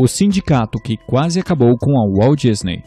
o sindicato que quase acabou com a Walt Disney.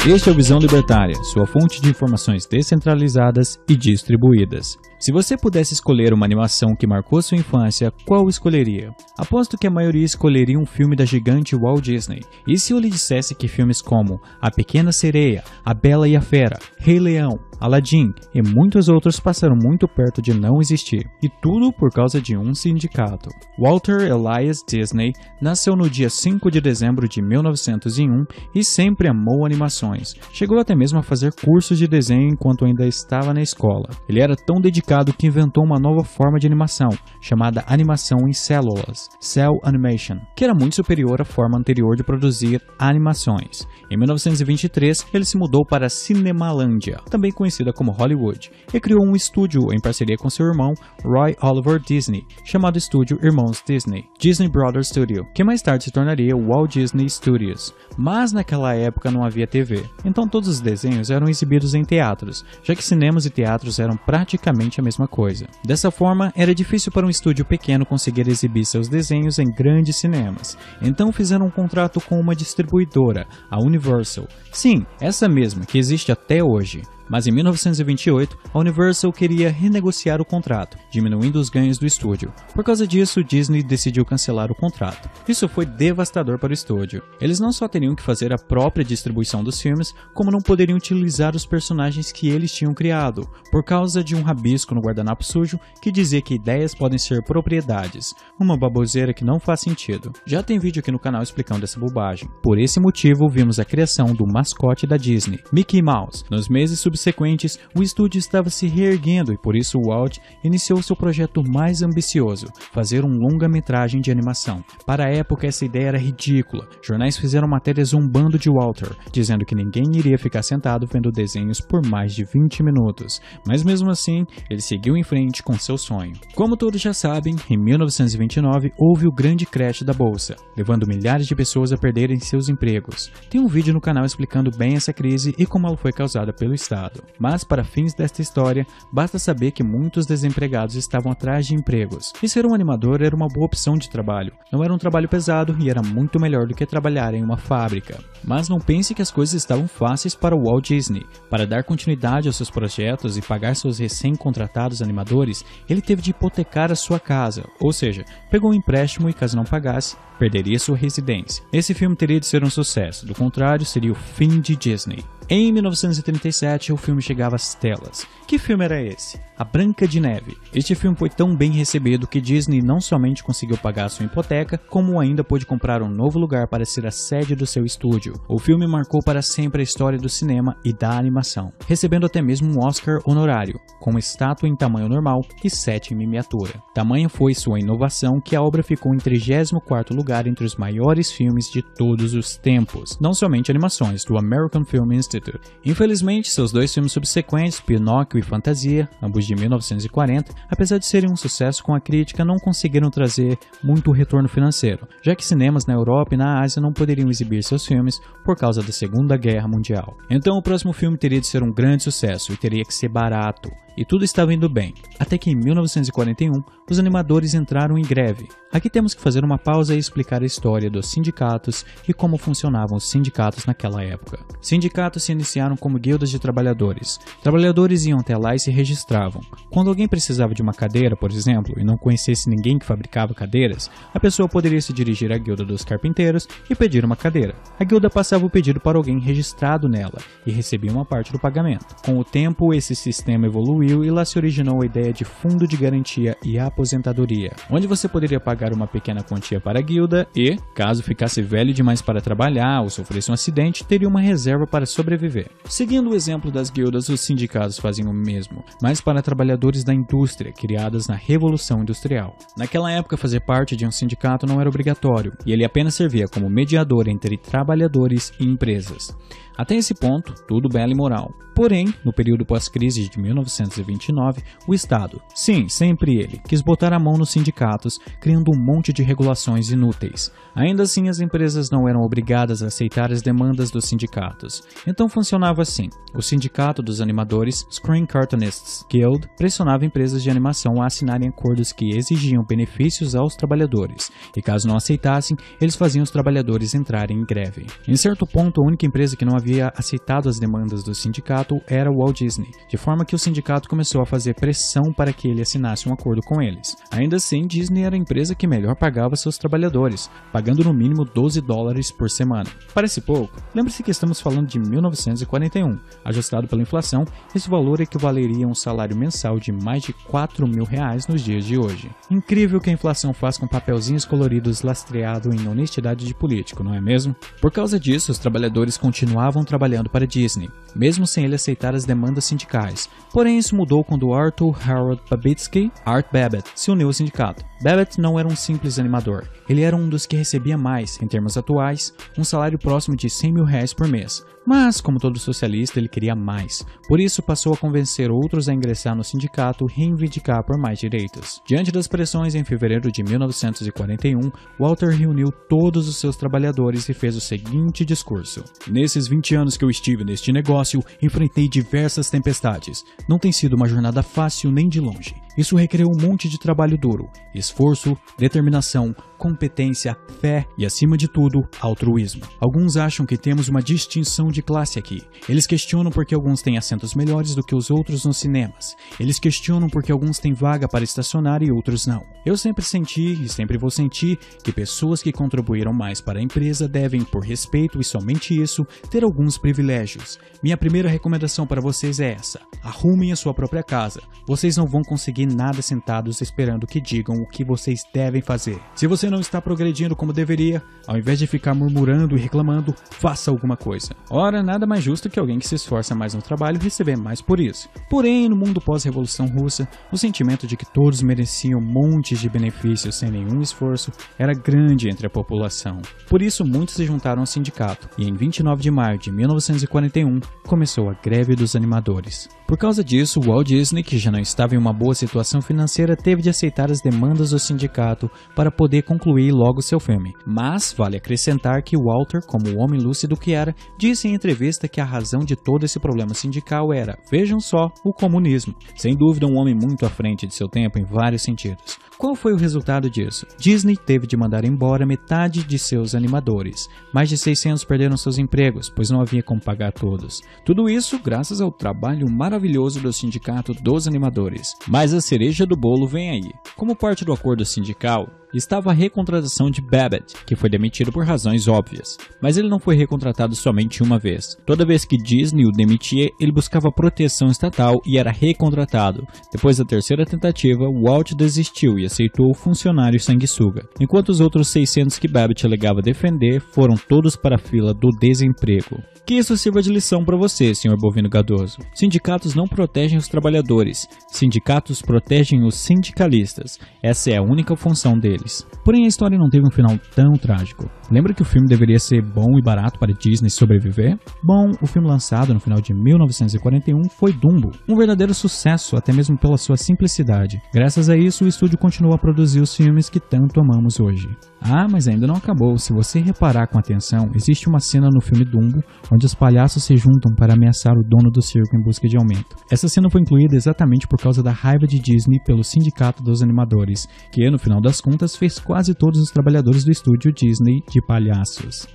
Este é o Visão Libertária, sua fonte de informações descentralizadas e distribuídas. Se você pudesse escolher uma animação que marcou sua infância, qual escolheria? Aposto que a maioria escolheria um filme da gigante Walt Disney. E se eu lhe dissesse que filmes como A Pequena Sereia, A Bela e a Fera, Rei Leão, Aladdin e muitos outros passaram muito perto de não existir, e tudo por causa de um sindicato. Walter Elias Disney nasceu no dia 5 de dezembro de 1901 e sempre amou animações. Chegou até mesmo a fazer cursos de desenho enquanto ainda estava na escola. Ele era tão dedicado que inventou uma nova forma de animação, chamada animação em células, Cell Animation, que era muito superior à forma anterior de produzir animações. Em 1923, ele se mudou para Cinemalândia, também conhecida como Hollywood, e criou um estúdio em parceria com seu irmão Roy Oliver Disney, chamado Estúdio Irmãos Disney, Disney Brothers Studio, que mais tarde se tornaria Walt Disney Studios. Mas naquela época não havia TV, então todos os desenhos eram exibidos em teatros, já que cinemas e teatros eram praticamente a mesma coisa. Dessa forma, era difícil para um estúdio pequeno conseguir exibir seus desenhos em grandes cinemas, então fizeram um contrato com uma distribuidora, a Universal. Sim, essa mesma, que existe até hoje. Mas em 1928, a Universal queria renegociar o contrato, diminuindo os ganhos do estúdio. Por causa disso, Disney decidiu cancelar o contrato. Isso foi devastador para o estúdio. Eles não só teriam que fazer a própria distribuição dos filmes, como não poderiam utilizar os personagens que eles tinham criado, por causa de um rabisco no guardanapo sujo que dizia que ideias podem ser propriedades. Uma baboseira que não faz sentido. Já tem vídeo aqui no canal explicando essa bobagem. Por esse motivo, vimos a criação do mascote da Disney, Mickey Mouse. Nos meses subsequentes, o estúdio estava se reerguendo e por isso Walt iniciou seu projeto mais ambicioso, fazer um longa-metragem de animação. Para a época, essa ideia era ridícula. Jornais fizeram matérias zombando de Walter, dizendo que ninguém iria ficar sentado vendo desenhos por mais de 20 minutos. Mas mesmo assim, ele seguiu em frente com seu sonho. Como todos já sabem, em 1929 houve o grande crash da bolsa, levando milhares de pessoas a perderem seus empregos. Tem um vídeo no canal explicando bem essa crise e como ela foi causada pelo Estado. Mas para fins desta história, basta saber que muitos desempregados estavam atrás de empregos. E ser um animador era uma boa opção de trabalho. Não era um trabalho pesado e era muito melhor do que trabalhar em uma fábrica. Mas não pense que as coisas estavam fáceis para o Walt Disney. Para dar continuidade aos seus projetos e pagar seus recém-contratados animadores, ele teve de hipotecar a sua casa, ou seja, pegou um empréstimo e caso não pagasse, perderia sua residência. Esse filme teria de ser um sucesso, do contrário seria o fim de Disney. Em 1937, o filme chegava às telas. Que filme era esse? A Branca de Neve. Este filme foi tão bem recebido que Disney não somente conseguiu pagar sua hipoteca, como ainda pôde comprar um novo lugar para ser a sede do seu estúdio. O filme marcou para sempre a história do cinema e da animação, recebendo até mesmo um Oscar honorário, com uma estátua em tamanho normal e 7 em miniatura. Tamanha foi sua inovação que a obra ficou em 34º lugar entre os maiores filmes de todos os tempos, não somente animações, do American Film Institute. Infelizmente, seus dois filmes subsequentes, Pinóquio e Fantasia, ambos de 1940, apesar de serem um sucesso com a crítica, não conseguiram trazer muito retorno financeiro, já que cinemas na Europa e na Ásia não poderiam exibir seus filmes por causa da Segunda Guerra Mundial. Então o próximo filme teria de ser um grande sucesso e teria que ser barato. E tudo estava indo bem, até que em 1941 os animadores entraram em greve. Aqui temos que fazer uma pausa e explicar a história dos sindicatos e como funcionavam os sindicatos naquela época. Sindicatos se iniciaram como guildas de trabalhadores. Trabalhadores iam até lá e se registravam. Quando alguém precisava de uma cadeira, por exemplo, e não conhecesse ninguém que fabricava cadeiras, a pessoa poderia se dirigir à guilda dos carpinteiros e pedir uma cadeira. A guilda passava o pedido para alguém registrado nela e recebia uma parte do pagamento. Com o tempo, esse sistema evoluiu e lá se originou a ideia de fundo de garantia e aposentadoria, onde você poderia pagar uma pequena quantia para a guilda e, caso ficasse velho demais para trabalhar ou sofresse um acidente, teria uma reserva para sobreviver. Seguindo o exemplo das guildas, os sindicatos faziam o mesmo, mas para trabalhadores da indústria, criadas na Revolução Industrial. Naquela época, fazer parte de um sindicato não era obrigatório, e ele apenas servia como mediador entre trabalhadores e empresas. Até esse ponto, tudo belo e moral. Porém, no período pós-crise de 1929, o Estado, sim, sempre ele, quis botar a mão nos sindicatos, criando um monte de regulações inúteis. Ainda assim, as empresas não eram obrigadas a aceitar as demandas dos sindicatos. Então funcionava assim: o Sindicato dos Animadores, Screen Cartoonists Guild, pressionava empresas de animação a assinarem acordos que exigiam benefícios aos trabalhadores, e caso não aceitassem, eles faziam os trabalhadores entrarem em greve. Em certo ponto, a única empresa que não havia aceitado as demandas do sindicato era o Walt Disney, de forma que o sindicato começou a fazer pressão para que ele assinasse um acordo com eles. Ainda assim, Disney era a empresa que melhor pagava seus trabalhadores, pagando no mínimo $12 por semana. Parece pouco? Lembre-se que estamos falando de 1941. Ajustado pela inflação, esse valor equivaleria a um salário mensal de mais de R$4.000 nos dias de hoje. Incrível que a inflação faz com papelzinhos coloridos lastreado em honestidade de político, não é mesmo? Por causa disso, os trabalhadores continuavam trabalhando para Disney, mesmo sem ele aceitar as demandas sindicais. Porém, isso mudou quando Arthur Harold Babitsky, Art Babbitt, se uniu ao sindicato. Babbitt não era um simples animador, ele era um dos que recebia mais, em termos atuais, um salário próximo de R$100.000 por mês. Mas, como todo socialista, ele queria mais. Por isso, passou a convencer outros a ingressar no sindicato e reivindicar por mais direitos. Diante das pressões, em fevereiro de 1941, Walter reuniu todos os seus trabalhadores e fez o seguinte discurso: "Nesses 20 anos que eu estive neste negócio, enfrentei diversas tempestades. Não tem sido uma jornada fácil nem de longe. Isso requereu um monte de trabalho duro, esforço, determinação, competência, fé e, acima de tudo, altruísmo. Alguns acham que temos uma distinção de classe aqui. Eles questionam porque alguns têm assentos melhores do que os outros nos cinemas. Eles questionam porque alguns têm vaga para estacionar e outros não. Eu sempre senti e sempre vou sentir que pessoas que contribuíram mais para a empresa devem, por respeito e somente isso, ter alguns privilégios. Minha primeira recomendação para vocês é essa: arrumem a sua própria casa. Vocês não vão conseguir nada sentados esperando que digam o que vocês devem fazer. Se você não está progredindo como deveria, ao invés de ficar murmurando e reclamando, faça alguma coisa. Ora, nada mais justo que alguém que se esforça mais no trabalho receber mais por isso. Porém, no mundo pós-revolução russa, o sentimento de que todos mereciam montes de benefícios sem nenhum esforço era grande entre a população. Por isso, muitos se juntaram ao sindicato, e em 29 de maio de 1941, começou a greve dos animadores. Por causa disso, Walt Disney, que já não estava em uma boa situação financeira, teve de aceitar as demandas do sindicato para poder concluir logo seu filme. Mas vale acrescentar que Walter, como o homem lúcido que era, disse em entrevista que a razão de todo esse problema sindical era, vejam só, o comunismo. Sem dúvida, um homem muito à frente de seu tempo em vários sentidos. Qual foi o resultado disso? Disney teve de mandar embora metade de seus animadores. Mais de 600 perderam seus empregos, pois não havia como pagar todos. Tudo isso graças ao trabalho maravilhoso do Sindicato dos Animadores. Mas a cereja do bolo vem aí. Como parte do acordo sindical, estava a recontratação de Babbitt, que foi demitido por razões óbvias. Mas ele não foi recontratado somente uma vez. Toda vez que Disney o demitia, ele buscava proteção estatal e era recontratado. Depois da terceira tentativa, Walt desistiu e aceitou o funcionário sanguessuga, enquanto os outros 600 que Babbitt alegava defender foram todos para a fila do desemprego. Que isso sirva de lição para você, Sr. Bovino Gadoso. Sindicatos não protegem os trabalhadores, sindicatos protegem os sindicalistas. Essa é a única função deles. Porém, a história não teve um final tão trágico. Lembra que o filme deveria ser bom e barato para Disney sobreviver? Bom, o filme lançado no final de 1941 foi Dumbo, um verdadeiro sucesso, até mesmo pela sua simplicidade. Graças a isso, o estúdio continuou a produzir os filmes que tanto amamos hoje. Ah, mas ainda não acabou. Se você reparar com atenção, existe uma cena no filme Dumbo onde os palhaços se juntam para ameaçar o dono do circo em busca de aumento. Essa cena foi incluída exatamente por causa da raiva de Disney pelo Sindicato dos Animadores, que no final das contas fez quase todos os trabalhadores do estúdio Disney de palhaços.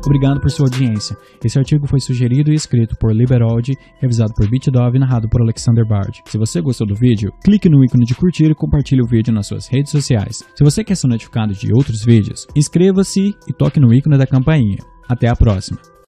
Obrigado por sua audiência. Esse artigo foi sugerido e escrito por Liberaldi, revisado por BitDove e narrado por Alexander Bard. Se você gostou do vídeo, clique no ícone de curtir e compartilhe o vídeo nas suas redes sociais. Se você quer ser notificado de outros vídeos, inscreva-se e toque no ícone da campainha. Até a próxima!